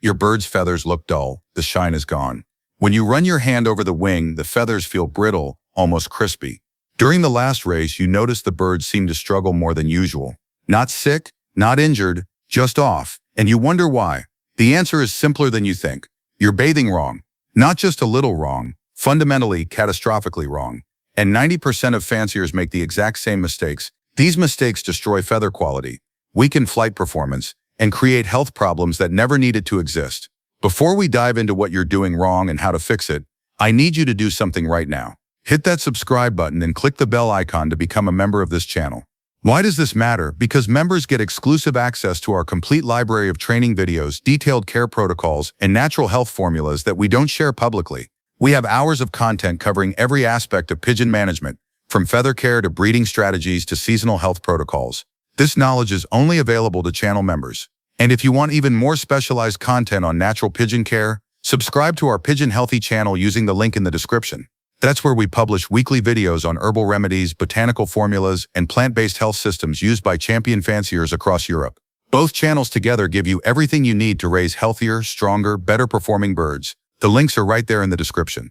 Your bird's feathers look dull, the shine is gone. When you run your hand over the wing, the feathers feel brittle, almost crispy. During the last race, you notice the bird seemed to struggle more than usual. Not sick, not injured, just off, and you wonder why. The answer is simpler than you think. You're bathing wrong. Not just a little wrong, fundamentally, catastrophically wrong. And 90% of fanciers make the exact same mistakes. These mistakes destroy feather quality, weaken flight performance, and create health problems that never needed to exist. Before we dive into what you're doing wrong and how to fix it, I need you to do something right now. Hit that subscribe button and click the bell icon to become a member of this channel. Why does this matter? Because members get exclusive access to our complete library of training videos, detailed care protocols, and natural health formulas that we don't share publicly. We have hours of content covering every aspect of pigeon management, from feather care to breeding strategies to seasonal health protocols. This knowledge is only available to channel members. And if you want even more specialized content on natural pigeon care, subscribe to our Pigeon Healthy channel using the link in the description. That's where we publish weekly videos on herbal remedies, botanical formulas, and plant-based health systems used by champion fanciers across Europe. Both channels together give you everything you need to raise healthier, stronger, better-performing birds. The links are right there in the description.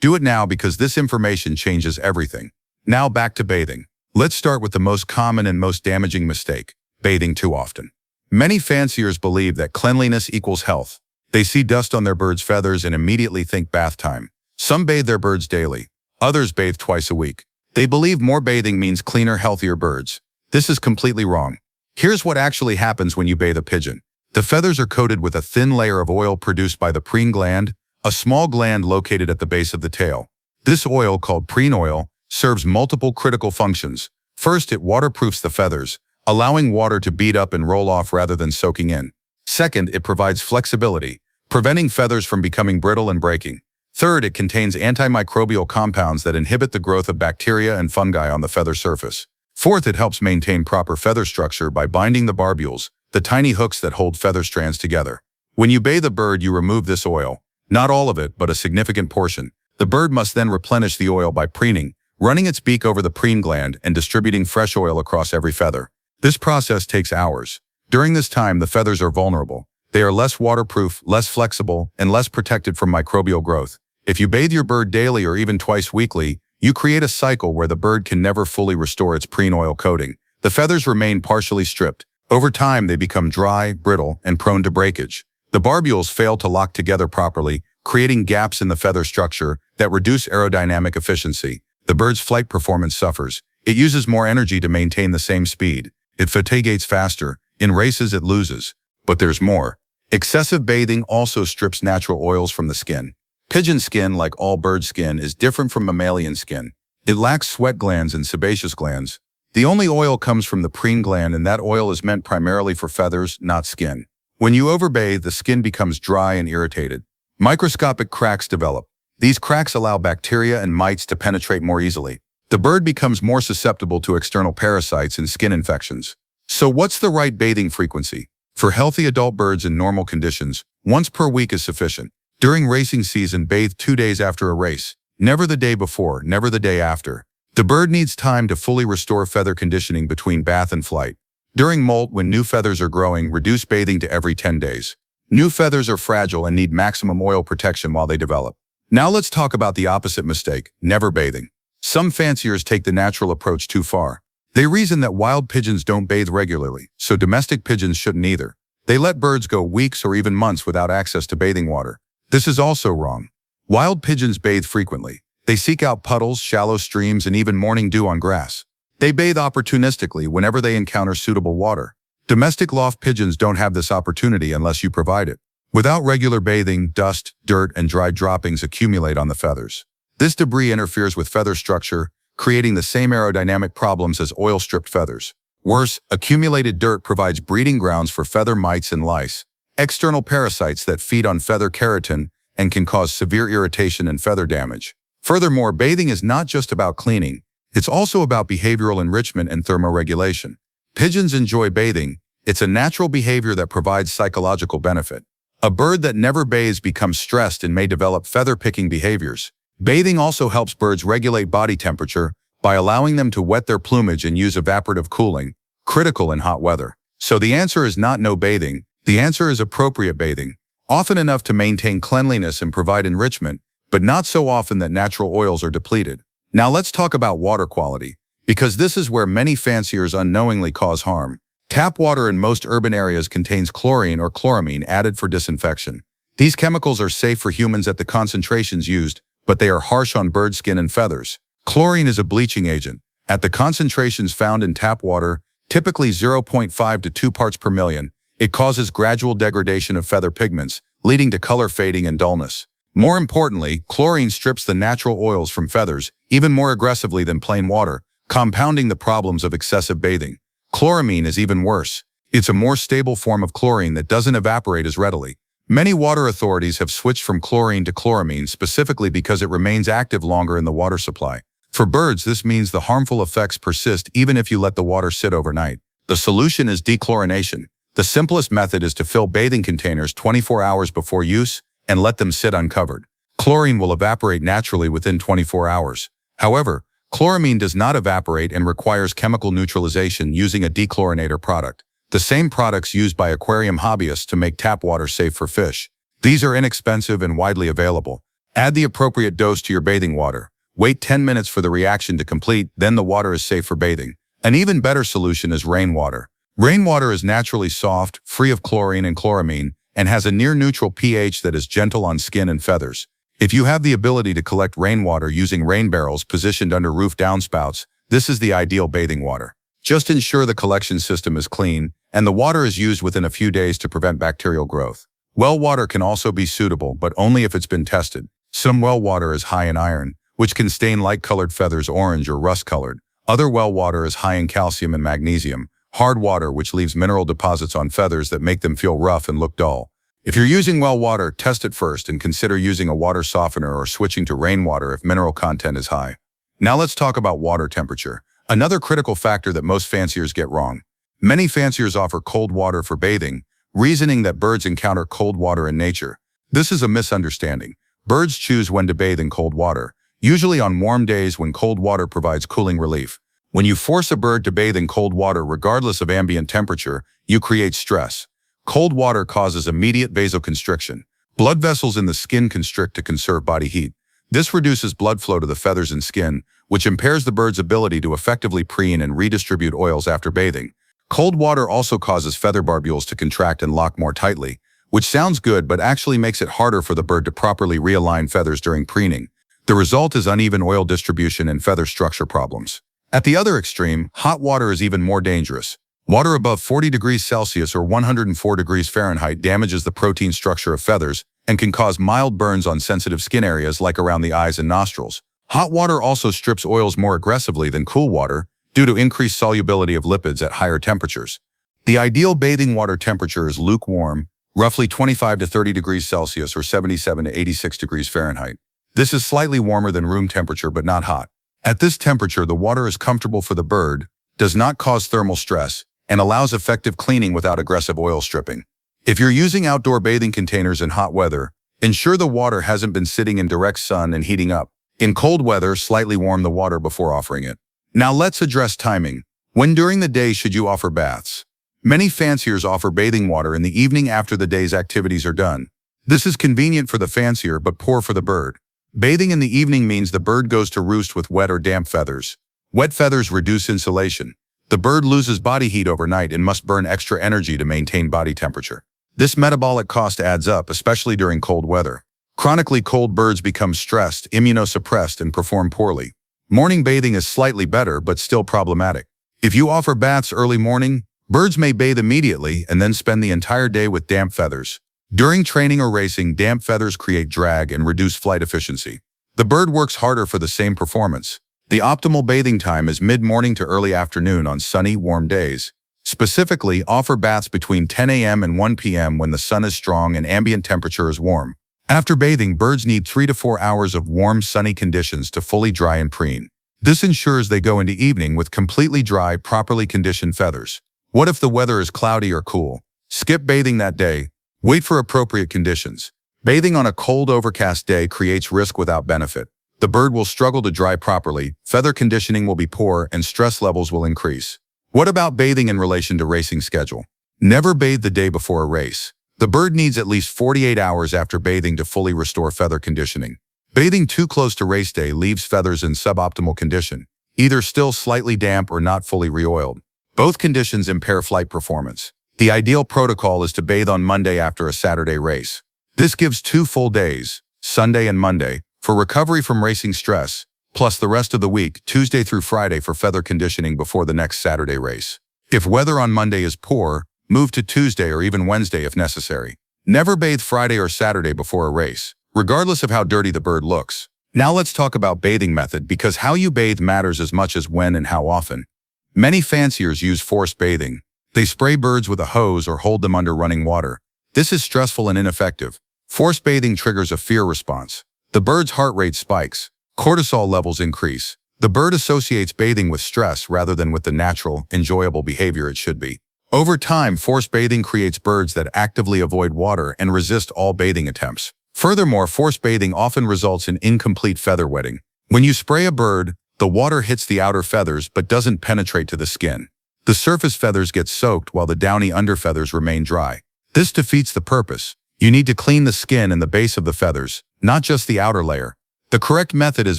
Do it now because this information changes everything. Now back to bathing. Let's start with the most common and most damaging mistake: bathing too often. Many fanciers believe that cleanliness equals health. They see dust on their bird's feathers and immediately think bath time. Some bathe their birds daily. Others bathe twice a week. They believe more bathing means cleaner, healthier birds. This is completely wrong. Here's what actually happens when you bathe a pigeon. The feathers are coated with a thin layer of oil produced by the preen gland, a small gland located at the base of the tail. This oil, called preen oil, serves multiple critical functions. First, it waterproofs the feathers, allowing water to bead up and roll off rather than soaking in. Second, it provides flexibility, preventing feathers from becoming brittle and breaking. Third, it contains antimicrobial compounds that inhibit the growth of bacteria and fungi on the feather surface. Fourth, it helps maintain proper feather structure by binding the barbules, the tiny hooks that hold feather strands together. When you bathe a bird, you remove this oil. Not all of it, but a significant portion. The bird must then replenish the oil by preening, running its beak over the preen gland and distributing fresh oil across every feather. This process takes hours. During this time, the feathers are vulnerable. They are less waterproof, less flexible, and less protected from microbial growth. If you bathe your bird daily or even twice weekly, you create a cycle where the bird can never fully restore its preen oil coating. The feathers remain partially stripped. Over time, they become dry, brittle, and prone to breakage. The barbules fail to lock together properly, creating gaps in the feather structure that reduce aerodynamic efficiency. The bird's flight performance suffers. It uses more energy to maintain the same speed. It fatigues faster. In races, it loses. But there's more. Excessive bathing also strips natural oils from the skin. Pigeon skin, like all bird skin, is different from mammalian skin. It lacks sweat glands and sebaceous glands. The only oil comes from the preen gland, and that oil is meant primarily for feathers, not skin. When you overbathe, the skin becomes dry and irritated. Microscopic cracks develop. These cracks allow bacteria and mites to penetrate more easily. The bird becomes more susceptible to external parasites and skin infections. So what's the right bathing frequency? For healthy adult birds in normal conditions, once per week is sufficient. During racing season, bathe 2 days after a race. Never the day before, never the day after. The bird needs time to fully restore feather conditioning between bath and flight. During molt, when new feathers are growing, reduce bathing to every 10 days. New feathers are fragile and need maximum oil protection while they develop. Now let's talk about the opposite mistake: never bathing. Some fanciers take the natural approach too far. They reason that wild pigeons don't bathe regularly, so domestic pigeons shouldn't either. They let birds go weeks or even months without access to bathing water. This is also wrong. Wild pigeons bathe frequently. They seek out puddles, shallow streams, and even morning dew on grass. They bathe opportunistically whenever they encounter suitable water. Domestic loft pigeons don't have this opportunity unless you provide it. Without regular bathing, dust, dirt, and dry droppings accumulate on the feathers. This debris interferes with feather structure, creating the same aerodynamic problems as oil-stripped feathers. Worse, accumulated dirt provides breeding grounds for feather mites and lice, external parasites that feed on feather keratin and can cause severe irritation and feather damage. Furthermore, bathing is not just about cleaning. It's also about behavioral enrichment and thermoregulation. Pigeons enjoy bathing. It's a natural behavior that provides psychological benefit. A bird that never bathes becomes stressed and may develop feather-picking behaviors. Bathing also helps birds regulate body temperature by allowing them to wet their plumage and use evaporative cooling, critical in hot weather. So the answer is not no bathing. The answer is appropriate bathing. often enough to maintain cleanliness and provide enrichment, but not so often that natural oils are depleted. Now let's talk about water quality, because this is where many fanciers unknowingly cause harm. Tap water in most urban areas contains chlorine or chloramine added for disinfection. These chemicals are safe for humans at the concentrations used, but they are harsh on bird skin and feathers. Chlorine is a bleaching agent. At the concentrations found in tap water, typically 0.5 to 2 parts per million, it causes gradual degradation of feather pigments, leading to color fading and dullness. More importantly, chlorine strips the natural oils from feathers even more aggressively than plain water, compounding the problems of excessive bathing. Chloramine is even worse. It's a more stable form of chlorine that doesn't evaporate as readily. Many water authorities have switched from chlorine to chloramine specifically because it remains active longer in the water supply. For birds, this means the harmful effects persist even if you let the water sit overnight. The solution is dechlorination. The simplest method is to fill bathing containers 24 hours before use and let them sit uncovered. Chlorine will evaporate naturally within 24 hours. However, chloramine does not evaporate and requires chemical neutralization using a dechlorinator product, the same products used by aquarium hobbyists to make tap water safe for fish. These are inexpensive and widely available. Add the appropriate dose to your bathing water. Wait 10 minutes for the reaction to complete, then the water is safe for bathing. An even better solution is rainwater. Rainwater is naturally soft, free of chlorine and chloramine, and has a near-neutral pH that is gentle on skin and feathers. If you have the ability to collect rainwater using rain barrels positioned under roof downspouts, this is the ideal bathing water. Just ensure the collection system is clean, and the water is used within a few days to prevent bacterial growth. Well water can also be suitable, but only if it's been tested. Some well water is high in iron, which can stain light-colored feathers orange or rust-colored. Other well water is high in calcium and magnesium. Hard water, which leaves mineral deposits on feathers that make them feel rough and look dull. If you're using well water, test it first and consider using a water softener or switching to rainwater if mineral content is high. Now let's talk about water temperature, another critical factor that most fanciers get wrong. Many fanciers offer cold water for bathing, reasoning that birds encounter cold water in nature. This is a misunderstanding. Birds choose when to bathe in cold water, usually on warm days when cold water provides cooling relief. When you force a bird to bathe in cold water regardless of ambient temperature, you create stress. Cold water causes immediate vasoconstriction. Blood vessels in the skin constrict to conserve body heat. This reduces blood flow to the feathers and skin, which impairs the bird's ability to effectively preen and redistribute oils after bathing. Cold water also causes feather barbules to contract and lock more tightly, which sounds good but actually makes it harder for the bird to properly realign feathers during preening. The result is uneven oil distribution and feather structure problems. At the other extreme, hot water is even more dangerous. Water above 40 degrees Celsius or 104 degrees Fahrenheit damages the protein structure of feathers and can cause mild burns on sensitive skin areas like around the eyes and nostrils. Hot water also strips oils more aggressively than cool water due to increased solubility of lipids at higher temperatures. The ideal bathing water temperature is lukewarm, roughly 25 to 30 degrees Celsius or 77 to 86 degrees Fahrenheit. This is slightly warmer than room temperature but not hot. At this temperature, the water is comfortable for the bird, does not cause thermal stress, and allows effective cleaning without aggressive oil stripping. If you're using outdoor bathing containers in hot weather, ensure the water hasn't been sitting in direct sun and heating up. In cold weather, slightly warm the water before offering it. Now let's address timing. When during the day should you offer baths? Many fanciers offer bathing water in the evening after the day's activities are done. This is convenient for the fancier but poor for the bird. Bathing in the evening means the bird goes to roost with wet or damp feathers. Wet feathers reduce insulation. The bird loses body heat overnight and must burn extra energy to maintain body temperature. This metabolic cost adds up, especially during cold weather. Chronically cold birds become stressed, immunosuppressed, and perform poorly. Morning bathing is slightly better, but still problematic. If you offer baths early morning, birds may bathe immediately and then spend the entire day with damp feathers. During training or racing, damp feathers create drag and reduce flight efficiency. The bird works harder for the same performance. The optimal bathing time is mid-morning to early afternoon on sunny, warm days. Specifically, offer baths between 10 a.m. and 1 p.m. when the sun is strong and ambient temperature is warm. After bathing, birds need 3 to 4 hours of warm, sunny conditions to fully dry and preen. This ensures they go into evening with completely dry, properly conditioned feathers. What if the weather is cloudy or cool? Skip bathing that day. Wait for appropriate conditions. Bathing on a cold, overcast day creates risk without benefit. The bird will struggle to dry properly, feather conditioning will be poor, and stress levels will increase. What about bathing in relation to racing schedule? Never bathe the day before a race. The bird needs at least 48 hours after bathing to fully restore feather conditioning. Bathing too close to race day leaves feathers in suboptimal condition, either still slightly damp or not fully reoiled. Both conditions impair flight performance. The ideal protocol is to bathe on Monday after a Saturday race. This gives 2 full days, Sunday and Monday, for recovery from racing stress, plus the rest of the week, Tuesday through Friday, for feather conditioning before the next Saturday race. If weather on Monday is poor, move to Tuesday or even Wednesday if necessary. Never bathe Friday or Saturday before a race, regardless of how dirty the bird looks. Now let's talk about bathing method, because how you bathe matters as much as when and how often. Many fanciers use forced bathing. They spray birds with a hose or hold them under running water. This is stressful and ineffective. Forced bathing triggers a fear response. The bird's heart rate spikes. Cortisol levels increase. The bird associates bathing with stress rather than with the natural, enjoyable behavior it should be. Over time, forced bathing creates birds that actively avoid water and resist all bathing attempts. Furthermore, forced bathing often results in incomplete feather wetting. When you spray a bird, the water hits the outer feathers but doesn't penetrate to the skin. The surface feathers get soaked while the downy underfeathers remain dry. This defeats the purpose. You need to clean the skin and the base of the feathers, not just the outer layer. The correct method is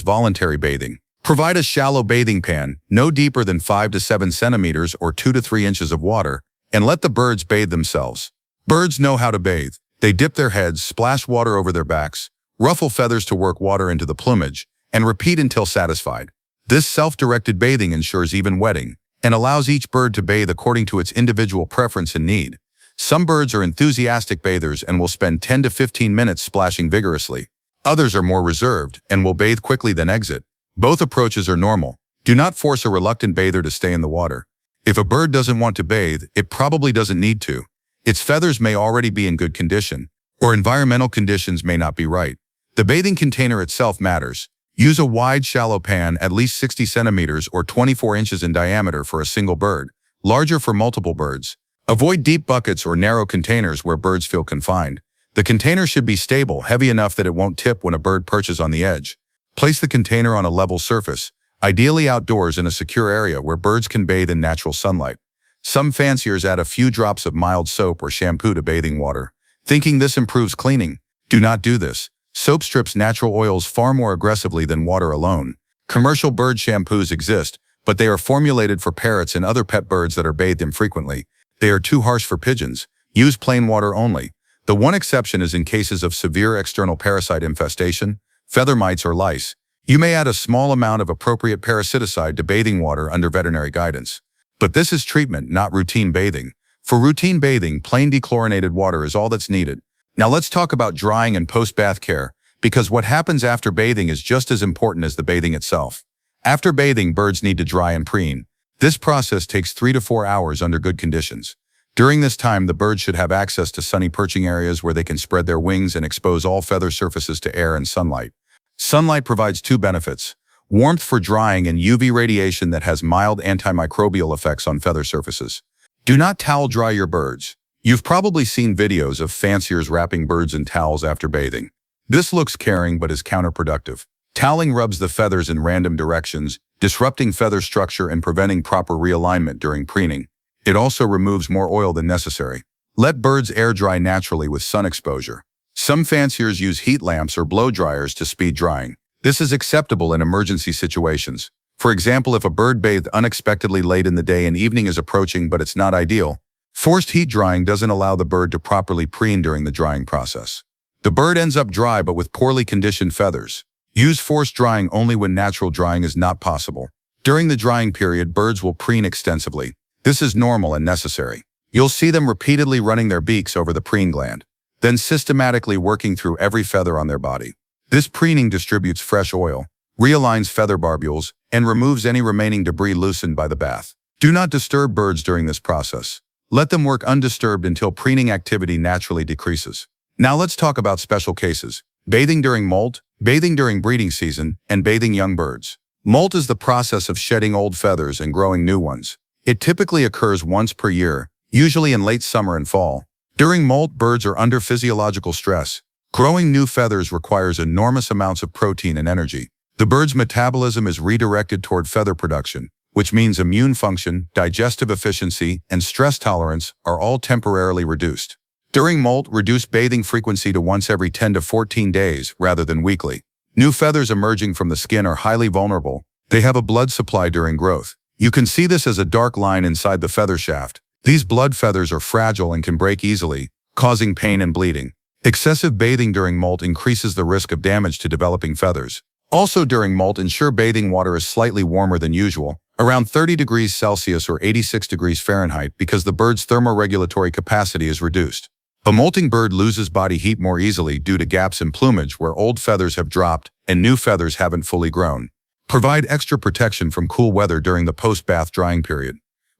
voluntary bathing. Provide a shallow bathing pan, no deeper than 5 to 7 centimeters or 2 to 3 inches of water, and let the birds bathe themselves. Birds know how to bathe. They dip their heads, splash water over their backs, ruffle feathers to work water into the plumage, and repeat until satisfied. This self-directed bathing ensures even wetting and allows each bird to bathe according to its individual preference and need. Some birds are enthusiastic bathers and will spend 10 to 15 minutes splashing vigorously. Others are more reserved and will bathe quickly then exit. Both approaches are normal. Do not force a reluctant bather to stay in the water. If a bird doesn't want to bathe, it probably doesn't need to. Its feathers may already be in good condition, or environmental conditions may not be right. The bathing container itself matters. Use a wide, shallow pan at least 60 centimeters or 24 inches in diameter for a single bird, larger for multiple birds. Avoid deep buckets or narrow containers where birds feel confined. The container should be stable, heavy enough that it won't tip when a bird perches on the edge. Place the container on a level surface, ideally outdoors in a secure area where birds can bathe in natural sunlight. Some fanciers add a few drops of mild soap or shampoo to bathing water, thinking this improves cleaning. Do not do this. Soap strips natural oils far more aggressively than water alone. Commercial bird shampoos exist, but they are formulated for parrots and other pet birds that are bathed infrequently. They are too harsh for pigeons. Use plain water only. The one exception is in cases of severe external parasite infestation, feather mites or lice. You may add a small amount of appropriate parasiticide to bathing water under veterinary guidance. But this is treatment, not routine bathing. For routine bathing, plain dechlorinated water is all that's needed. Now let's talk about drying and post-bath care, because what happens after bathing is just as important as the bathing itself. After bathing, birds need to dry and preen. This process takes 3 to 4 hours under good conditions. During this time, the birds should have access to sunny perching areas where they can spread their wings and expose all feather surfaces to air and sunlight. Sunlight provides 2 benefits: warmth for drying and UV radiation that has mild antimicrobial effects on feather surfaces. Do not towel dry your birds. You've probably seen videos of fanciers wrapping birds in towels after bathing. This looks caring but is counterproductive. Toweling rubs the feathers in random directions, disrupting feather structure and preventing proper realignment during preening. It also removes more oil than necessary. Let birds air dry naturally with sun exposure. Some fanciers use heat lamps or blow dryers to speed drying. This is acceptable in emergency situations. For example, if a bird bathed unexpectedly late in the day and evening is approaching but it's not ideal. Forced heat drying doesn't allow the bird to properly preen during the drying process. The bird ends up dry but with poorly conditioned feathers. Use forced drying only when natural drying is not possible. During the drying period, birds will preen extensively. This is normal and necessary. You'll see them repeatedly running their beaks over the preen gland, then systematically working through every feather on their body. This preening distributes fresh oil, realigns feather barbules, and removes any remaining debris loosened by the bath. Do not disturb birds during this process. Let them work undisturbed until preening activity naturally decreases. Now let's talk about special cases: bathing during molt, bathing during breeding season, and bathing young birds. Molt is the process of shedding old feathers and growing new ones. It typically occurs once per year, usually in late summer and fall. During molt, birds are under physiological stress. Growing new feathers requires enormous amounts of protein and energy. The bird's metabolism is redirected toward feather production, which means immune function, digestive efficiency, and stress tolerance are all temporarily reduced. During molt, reduce bathing frequency to once every 10 to 14 days rather than weekly. New feathers emerging from the skin are highly vulnerable. They have a blood supply during growth. You can see this as a dark line inside the feather shaft. These blood feathers are fragile and can break easily, causing pain and bleeding. Excessive bathing during molt increases the risk of damage to developing feathers. Also during molt, ensure bathing water is slightly warmer than usual, around 30 degrees Celsius or 86 degrees Fahrenheit, because the bird's thermoregulatory capacity is reduced. A molting bird loses body heat more easily due to gaps in plumage where old feathers have dropped and new feathers haven't fully grown. Provide extra protection from cool weather during the post-bath drying period.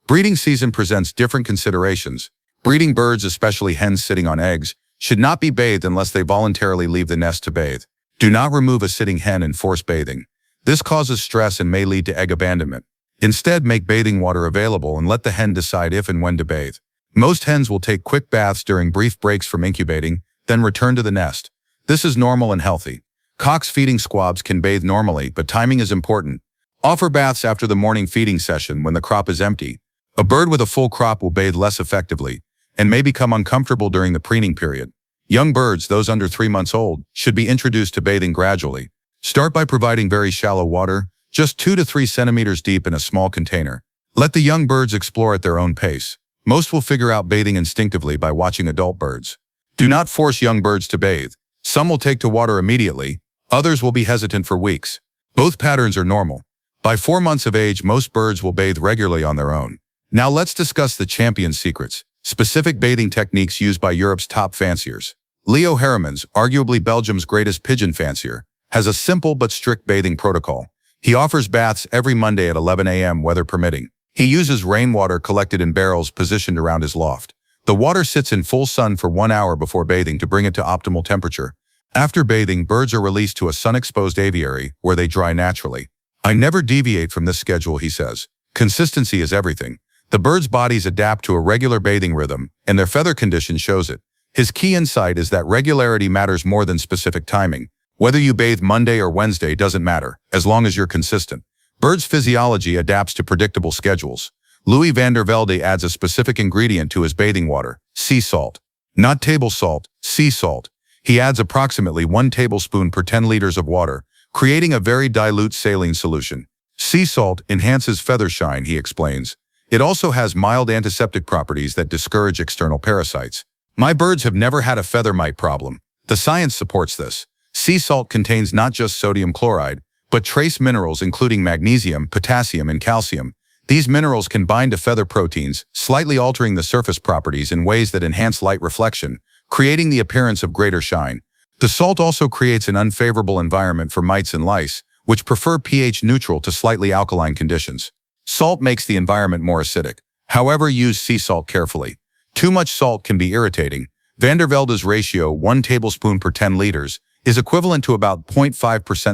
Breeding season presents different considerations. Breeding birds, especially hens sitting on eggs, should not be bathed unless they voluntarily leave the nest to bathe. Do not remove a sitting hen and force bathing. This causes stress and may lead to egg abandonment. Instead, make bathing water available and let the hen decide if and when to bathe. Most hens will take quick baths during brief breaks from incubating, then return to the nest. This is normal and healthy. Cocks feeding squabs can bathe normally, but timing is important. Offer baths after the morning feeding session when the crop is empty. A bird with a full crop will bathe less effectively and may become uncomfortable during the preening period. Young birds, those under 3 months old, should be introduced to bathing gradually. Start by providing very shallow water, just 2 to 3 centimeters deep in a small container. Let the young birds explore at their own pace. Most will figure out bathing instinctively by watching adult birds. Do not force young birds to bathe. Some will take to water immediately, others will be hesitant for weeks. Both patterns are normal. By 4 months of age, most birds will bathe regularly on their own. Now let's discuss the champion secrets, specific bathing techniques used by Europe's top fanciers. Leo Heremans, arguably Belgium's greatest pigeon fancier, has a simple but strict bathing protocol. He offers baths every Monday at 11 a.m. weather permitting. He uses rainwater collected in barrels positioned around his loft. The water sits in full sun for 1 hour before bathing to bring it to optimal temperature. After bathing, birds are released to a sun-exposed aviary where they dry naturally. I never deviate from this schedule, he says. Consistency is everything. The birds' bodies adapt to a regular bathing rhythm, and their feather condition shows it. His key insight is that regularity matters more than specific timing. Whether you bathe Monday or Wednesday doesn't matter, as long as you're consistent. Birds' physiology adapts to predictable schedules. Louis van der Velde adds a specific ingredient to his bathing water, sea salt. Not table salt, sea salt. He adds approximately 1 tablespoon per 10 liters of water, creating a very dilute saline solution. Sea salt enhances feather shine, he explains. It also has mild antiseptic properties that discourage external parasites. My birds have never had a feather mite problem. The science supports this. Sea salt contains not just sodium chloride, but trace minerals including magnesium, potassium, and calcium. These minerals can bind to feather proteins, slightly altering the surface properties in ways that enhance light reflection, creating the appearance of greater shine. The salt also creates an unfavorable environment for mites and lice, which prefer pH neutral to slightly alkaline conditions. Salt makes the environment more acidic. However, use sea salt carefully. Too much salt can be irritating. Van der Velde's ratio, 1 tablespoon per 10 liters, is equivalent to about 0.5%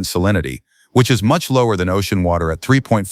salinity, which is much lower than ocean water at 3.5%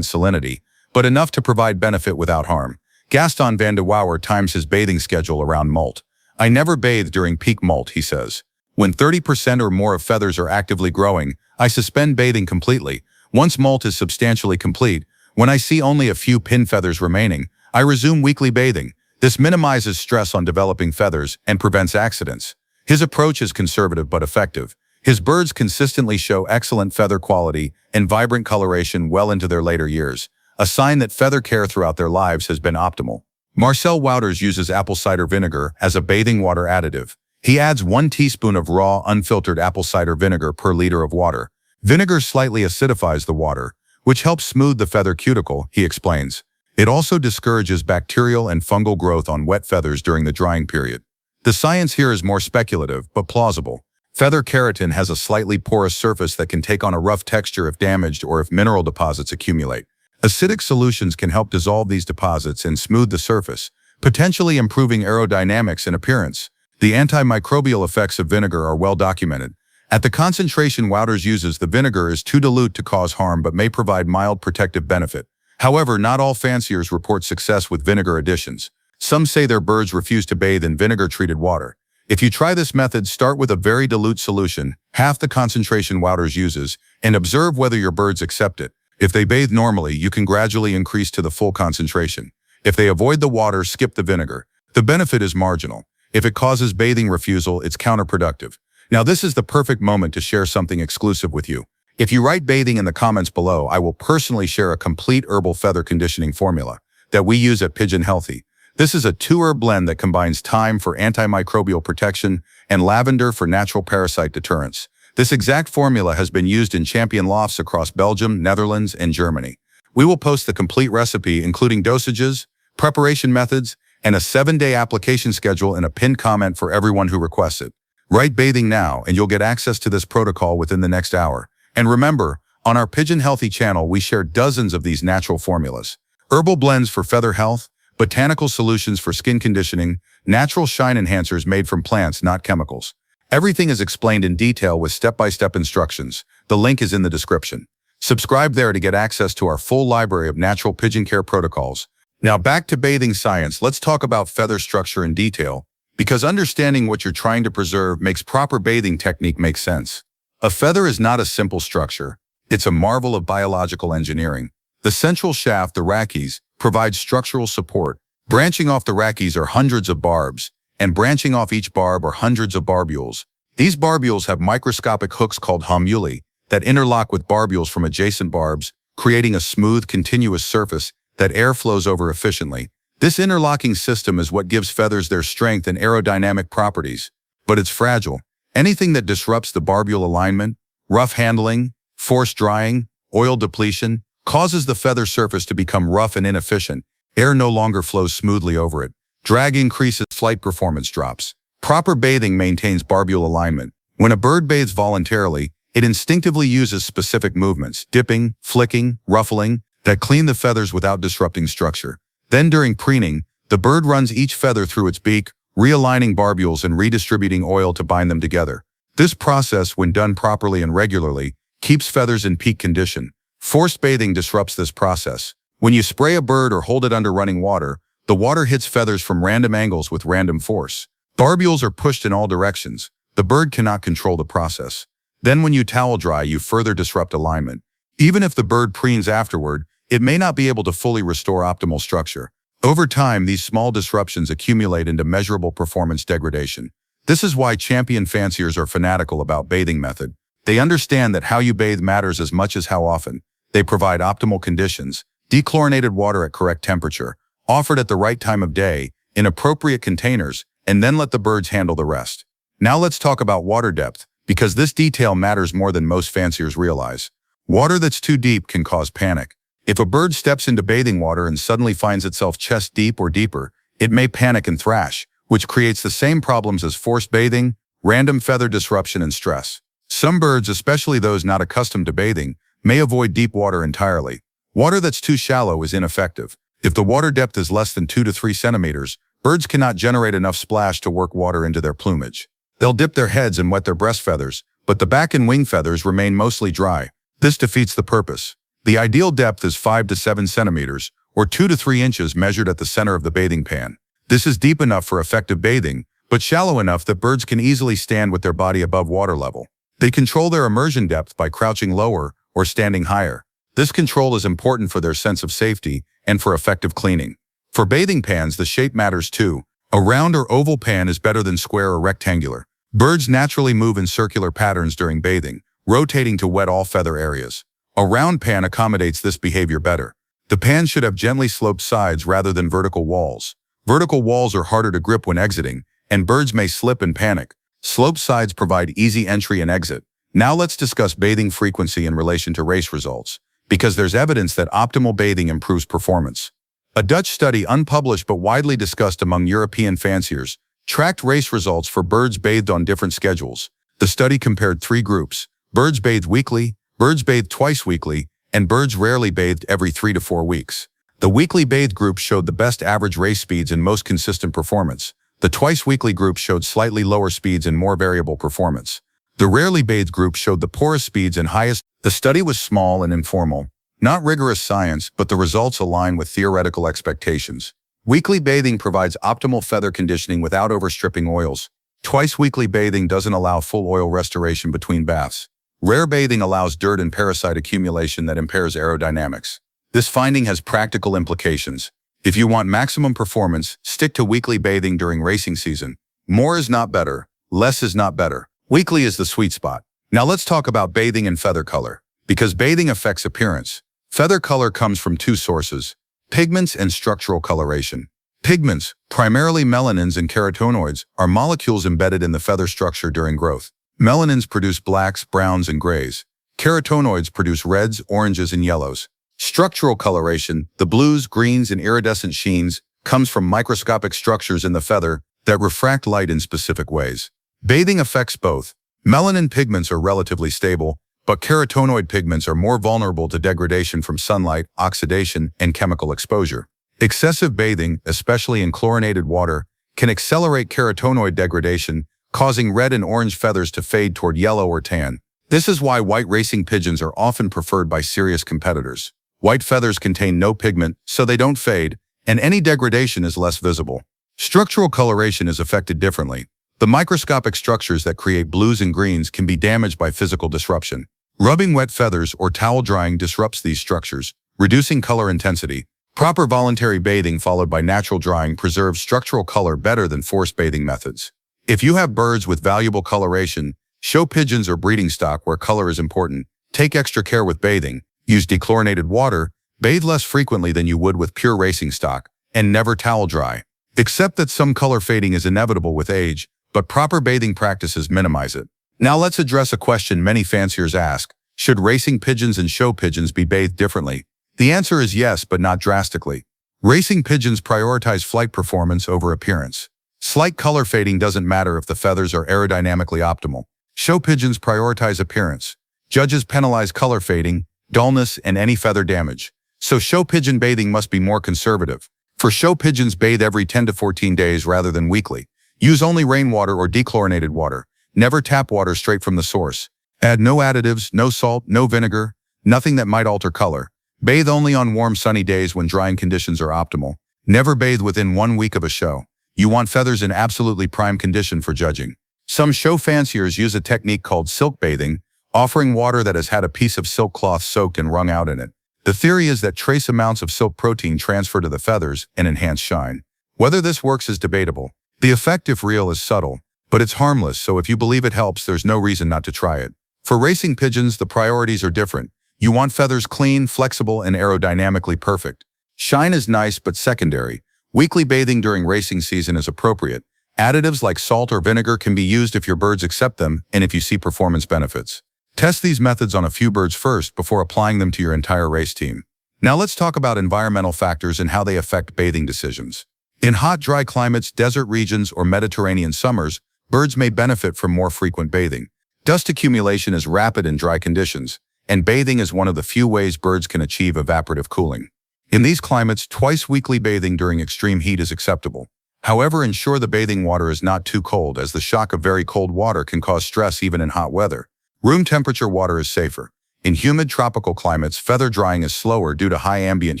salinity, but enough to provide benefit without harm. Gaston van de Wouwer times his bathing schedule around molt. I never bathe during peak molt, he says. When 30% or more of feathers are actively growing, I suspend bathing completely. Once molt is substantially complete, when I see only a few pin feathers remaining, I resume weekly bathing. This minimizes stress on developing feathers and prevents accidents. His approach is conservative but effective. His birds consistently show excellent feather quality and vibrant coloration well into their later years, a sign that feather care throughout their lives has been optimal. Marcel Wouters uses apple cider vinegar as a bathing water additive. He adds 1 teaspoon of raw, unfiltered apple cider vinegar per liter of water. Vinegar slightly acidifies the water, which helps smooth the feather cuticle, he explains. It also discourages bacterial and fungal growth on wet feathers during the drying period. The science here is more speculative, but plausible. Feather keratin has a slightly porous surface that can take on a rough texture if damaged or if mineral deposits accumulate. Acidic solutions can help dissolve these deposits and smooth the surface, potentially improving aerodynamics and appearance. The antimicrobial effects of vinegar are well documented. At the concentration Wouters uses, the vinegar is too dilute to cause harm but may provide mild protective benefit. However, not all fanciers report success with vinegar additions. Some say their birds refuse to bathe in vinegar-treated water. If you try this method, start with a very dilute solution, half the concentration Wouters uses, and observe whether your birds accept it. If they bathe normally, you can gradually increase to the full concentration. If they avoid the water, skip the vinegar. The benefit is marginal. If it causes bathing refusal, it's counterproductive. Now this is the perfect moment to share something exclusive with you. If you write bathing in the comments below, I will personally share a complete herbal feather conditioning formula that we use at Pigeon Healthy. This is a 2-herb blend that combines thyme for antimicrobial protection and lavender for natural parasite deterrence. This exact formula has been used in champion lofts across Belgium, Netherlands, and Germany. We will post the complete recipe, including dosages, preparation methods, and a 7-day application schedule in a pinned comment for everyone who requests it. Write bathing now, and you'll get access to this protocol within the next hour. And remember, on our Pigeon Healthy channel, we share dozens of these natural formulas. Herbal blends for feather health, botanical solutions for skin conditioning, natural shine enhancers made from plants, not chemicals. Everything is explained in detail with step-by-step instructions. The link is in the description. Subscribe there to get access to our full library of natural pigeon care protocols. Now back to bathing science, let's talk about feather structure in detail, because understanding what you're trying to preserve makes proper bathing technique make sense. A feather is not a simple structure. It's a marvel of biological engineering. The central shaft, the rachis, provides structural support. Branching off the rachis are hundreds of barbs, and branching off each barb are hundreds of barbules. These barbules have microscopic hooks called homuli that interlock with barbules from adjacent barbs, creating a smooth, continuous surface that air flows over efficiently. This interlocking system is what gives feathers their strength and aerodynamic properties. But it's fragile. Anything that disrupts the barbule alignment, rough handling, forced drying, oil depletion, causes the feather surface to become rough and inefficient. Air no longer flows smoothly over it. Drag increases, flight performance drops. Proper bathing maintains barbule alignment. When a bird bathes voluntarily, it instinctively uses specific movements, dipping, flicking, ruffling, that clean the feathers without disrupting structure. Then during preening, the bird runs each feather through its beak, realigning barbules and redistributing oil to bind them together. This process, when done properly and regularly, keeps feathers in peak condition. Forced bathing disrupts this process. When you spray a bird or hold it under running water, the water hits feathers from random angles with random force. Barbules are pushed in all directions. The bird cannot control the process. Then when you towel dry, you further disrupt alignment. Even if the bird preens afterward, it may not be able to fully restore optimal structure. Over time, these small disruptions accumulate into measurable performance degradation. This is why champion fanciers are fanatical about bathing method. They understand that how you bathe matters as much as how often. They provide optimal conditions, dechlorinated water at correct temperature, offered at the right time of day, in appropriate containers, and then let the birds handle the rest. Now let's talk about water depth, because this detail matters more than most fanciers realize. Water that's too deep can cause panic. If a bird steps into bathing water and suddenly finds itself chest deep or deeper, it may panic and thrash, which creates the same problems as forced bathing, random feather disruption, and stress. Some birds, especially those not accustomed to bathing, may avoid deep water entirely. Water that's too shallow is ineffective. If the water depth is less than 2 to 3 centimeters, birds cannot generate enough splash to work water into their plumage. They'll dip their heads and wet their breast feathers, but the back and wing feathers remain mostly dry. This defeats the purpose. The ideal depth is 5 to 7 centimeters, or 2 to 3 inches measured at the center of the bathing pan. This is deep enough for effective bathing, but shallow enough that birds can easily stand with their body above water level. They control their immersion depth by crouching lower or standing higher. This control is important for their sense of safety and for effective cleaning. For bathing pans, the shape matters too. A round or oval pan is better than square or rectangular. Birds naturally move in circular patterns during bathing, rotating to wet all feather areas. A round pan accommodates this behavior better. The pan should have gently sloped sides rather than vertical walls. Vertical walls are harder to grip when exiting, and birds may slip and panic. Sloped sides provide easy entry and exit. Now let's discuss bathing frequency in relation to race results, because there's evidence that optimal bathing improves performance. A Dutch study, unpublished but widely discussed among European fanciers, tracked race results for birds bathed on different schedules. The study compared 3 groups: birds bathed weekly, birds bathed twice weekly, and birds rarely bathed every 3 to 4 weeks. The weekly bathed group showed the best average race speeds and most consistent performance. The twice weekly group showed slightly lower speeds and more variable performance. The rarely bathed group showed the poorest speeds and highest. The study was small and informal, not rigorous science, but the results align with theoretical expectations. Weekly bathing provides optimal feather conditioning without overstripping oils. Twice weekly bathing doesn't allow full oil restoration between baths. Rare bathing allows dirt and parasite accumulation that impairs aerodynamics. This finding has practical implications. If you want maximum performance, stick to weekly bathing during racing season. More is not better, less is not better. Weekly is the sweet spot. Now let's talk about bathing and feather color. Because bathing affects appearance. Feather color comes from two sources: pigments and structural coloration. Pigments, primarily melanins and carotenoids, are molecules embedded in the feather structure during growth. Melanins produce blacks, browns, and grays. Carotenoids produce reds, oranges, and yellows. Structural coloration, the blues, greens, and iridescent sheens, comes from microscopic structures in the feather that refract light in specific ways. Bathing affects both. Melanin pigments are relatively stable, but carotenoid pigments are more vulnerable to degradation from sunlight, oxidation, and chemical exposure. Excessive bathing, especially in chlorinated water, can accelerate carotenoid degradation, causing red and orange feathers to fade toward yellow or tan. This is why white racing pigeons are often preferred by serious competitors. White feathers contain no pigment, so they don't fade, and any degradation is less visible. Structural coloration is affected differently. The microscopic structures that create blues and greens can be damaged by physical disruption. Rubbing wet feathers or towel drying disrupts these structures, reducing color intensity. Proper voluntary bathing followed by natural drying preserves structural color better than forced bathing methods. If you have birds with valuable coloration, show pigeons or breeding stock where color is important, take extra care with bathing, use dechlorinated water, bathe less frequently than you would with pure racing stock, and never towel dry. Accept that some color fading is inevitable with age, but proper bathing practices minimize it. Now let's address a question many fanciers ask: should racing pigeons and show pigeons be bathed differently? The answer is yes, but not drastically. Racing pigeons prioritize flight performance over appearance. Slight color fading doesn't matter if the feathers are aerodynamically optimal. Show pigeons prioritize appearance. Judges penalize color fading, dullness, and any feather damage. So show pigeon bathing must be more conservative. For show pigeons, bathe every 10 to 14 days rather than weekly. Use only rainwater or dechlorinated water. Never tap water straight from the source. Add no additives, no salt, no vinegar, nothing that might alter color. Bathe only on warm sunny days when drying conditions are optimal. Never bathe within 1 week of a show. You want feathers in absolutely prime condition for judging. Some show fanciers use a technique called silk bathing, offering water that has had a piece of silk cloth soaked and wrung out in it. The theory is that trace amounts of silk protein transfer to the feathers and enhance shine. Whether this works is debatable. The effect, if real, is subtle, but it's harmless, so if you believe it helps, there's no reason not to try it. For racing pigeons, the priorities are different. You want feathers clean, flexible, and aerodynamically perfect. Shine is nice but secondary. Weekly bathing during racing season is appropriate. Additives like salt or vinegar can be used if your birds accept them and if you see performance benefits. Test these methods on a few birds first before applying them to your entire race team. Now let's talk about environmental factors and how they affect bathing decisions. In hot, dry climates, desert regions, or Mediterranean summers, birds may benefit from more frequent bathing. Dust accumulation is rapid in dry conditions, and bathing is one of the few ways birds can achieve evaporative cooling. In these climates, twice-weekly bathing during extreme heat is acceptable. However, ensure the bathing water is not too cold, as the shock of very cold water can cause stress even in hot weather. Room temperature water is safer. In humid tropical climates, feather drying is slower due to high ambient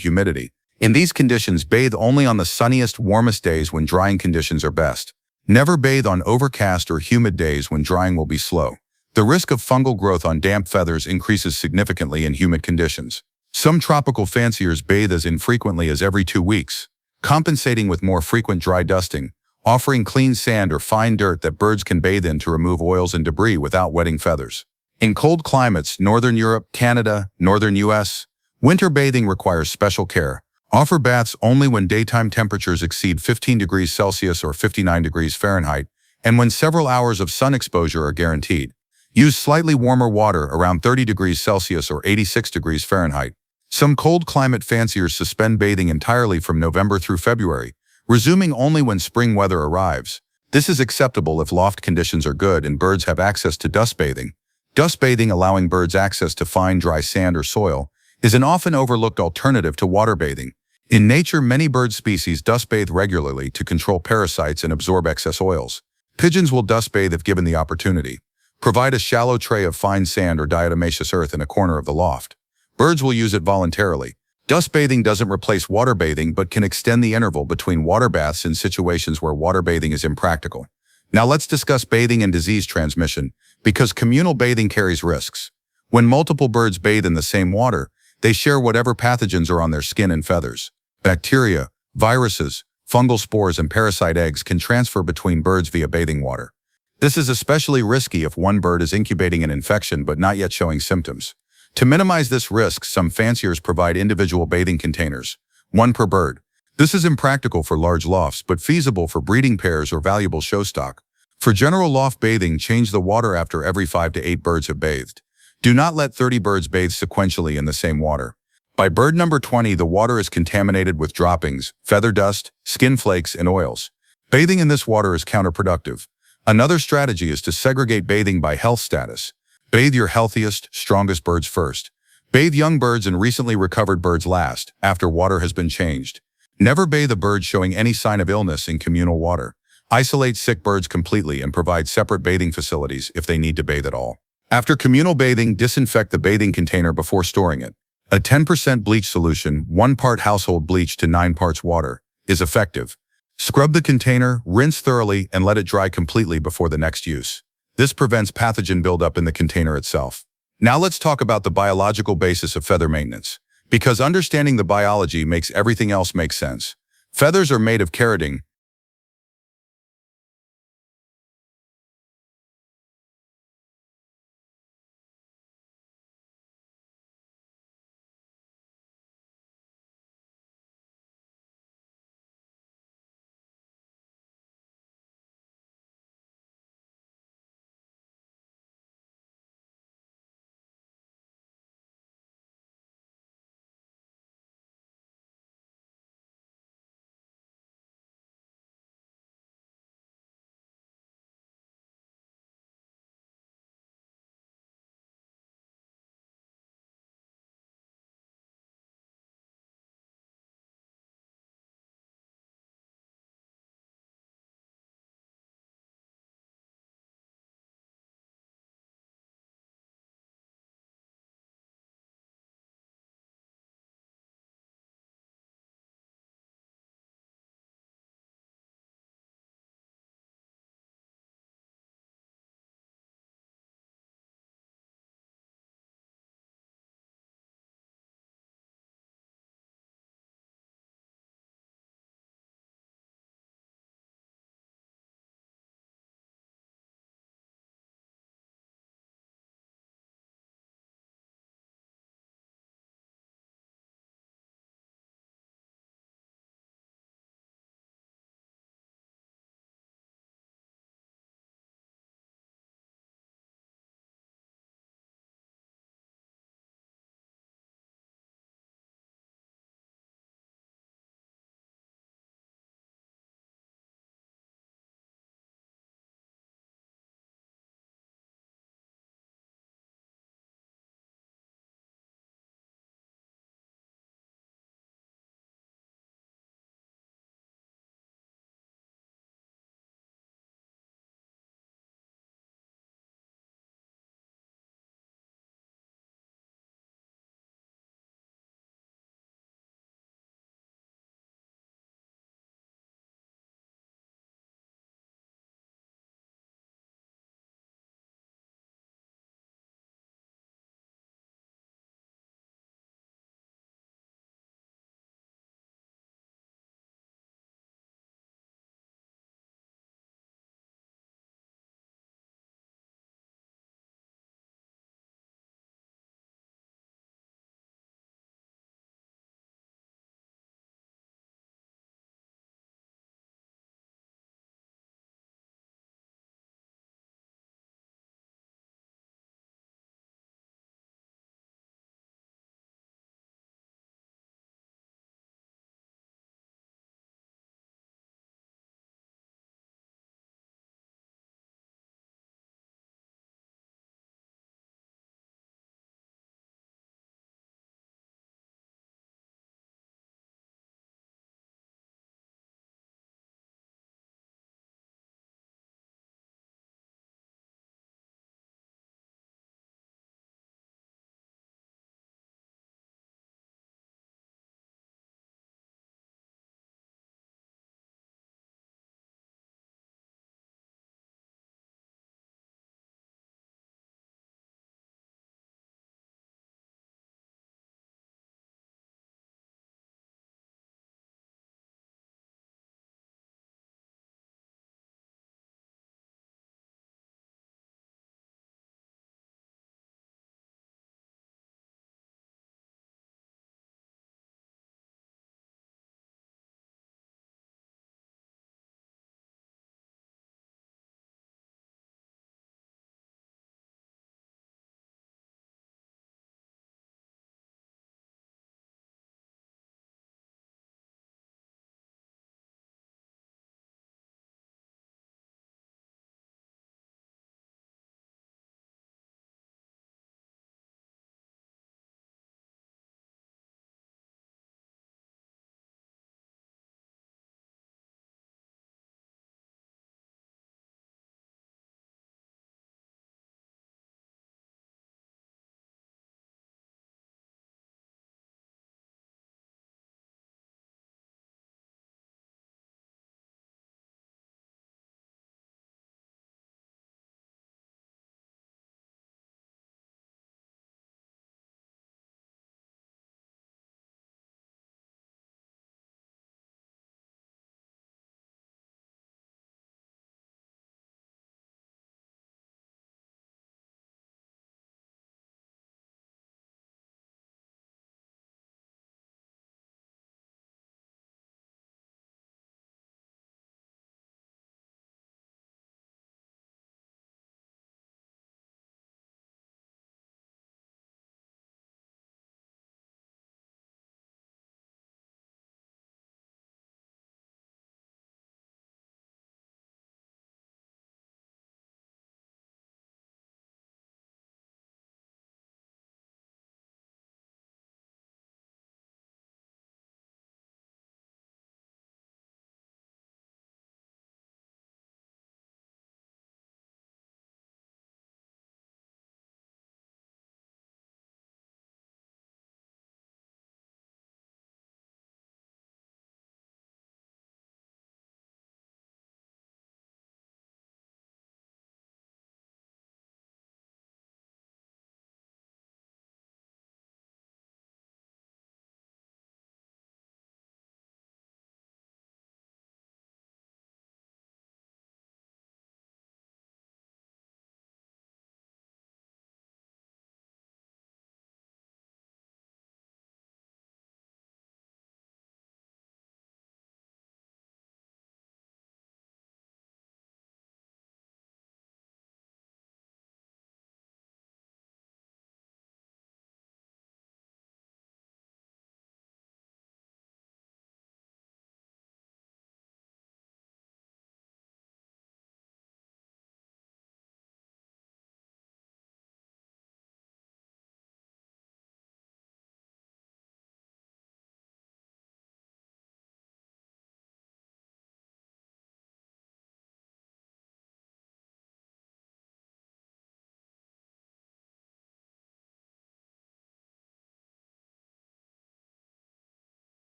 humidity. In these conditions, bathe only on the sunniest, warmest days when drying conditions are best. Never bathe on overcast or humid days when drying will be slow. The risk of fungal growth on damp feathers increases significantly in humid conditions. Some tropical fanciers bathe as infrequently as every 2 weeks, compensating with more frequent dry dusting, offering clean sand or fine dirt that birds can bathe in to remove oils and debris without wetting feathers. In cold climates, Northern Europe, Canada, Northern US, winter bathing requires special care. Offer baths only when daytime temperatures exceed 15 degrees Celsius or 59 degrees Fahrenheit, and when several hours of sun exposure are guaranteed. Use slightly warmer water around 30 degrees Celsius or 86 degrees Fahrenheit. Some cold climate fanciers suspend bathing entirely from November through February, resuming only when spring weather arrives. This is acceptable if loft conditions are good and birds have access to dust bathing. Dust bathing, allowing birds access to fine dry sand or soil, is an often overlooked alternative to water bathing. In nature, many bird species dust bathe regularly to control parasites and absorb excess oils. Pigeons will dust bathe if given the opportunity. Provide a shallow tray of fine sand or diatomaceous earth in a corner of the loft. Birds will use it voluntarily. Dust bathing doesn't replace water bathing but can extend the interval between water baths in situations where water bathing is impractical. Now let's discuss bathing and disease transmission, because communal bathing carries risks. When multiple birds bathe in the same water, they share whatever pathogens are on their skin and feathers. Bacteria, viruses, fungal spores and parasite eggs can transfer between birds via bathing water. This is especially risky if one bird is incubating an infection but not yet showing symptoms. To minimize this risk, some fanciers provide individual bathing containers, one per bird. This is impractical for large lofts but feasible for breeding pairs or valuable show stock. For general loft bathing, change the water after every 5 to 8 birds have bathed. Do not let 30 birds bathe sequentially in the same water. By bird number 20, the water is contaminated with droppings, feather dust, skin flakes, and oils. Bathing in this water is counterproductive. Another strategy is to segregate bathing by health status. Bathe your healthiest, strongest birds first. Bathe young birds and recently recovered birds last, after water has been changed. Never bathe a bird showing any sign of illness in communal water. Isolate sick birds completely and provide separate bathing facilities if they need to bathe at all. After communal bathing, disinfect the bathing container before storing it. A 10% bleach solution, 1 part household bleach to 9 parts water, is effective. Scrub the container, rinse thoroughly, and let it dry completely before the next use. This prevents pathogen buildup in the container itself. Now let's talk about the biological basis of feather maintenance. Because understanding the biology makes everything else make sense. Feathers are made of keratin,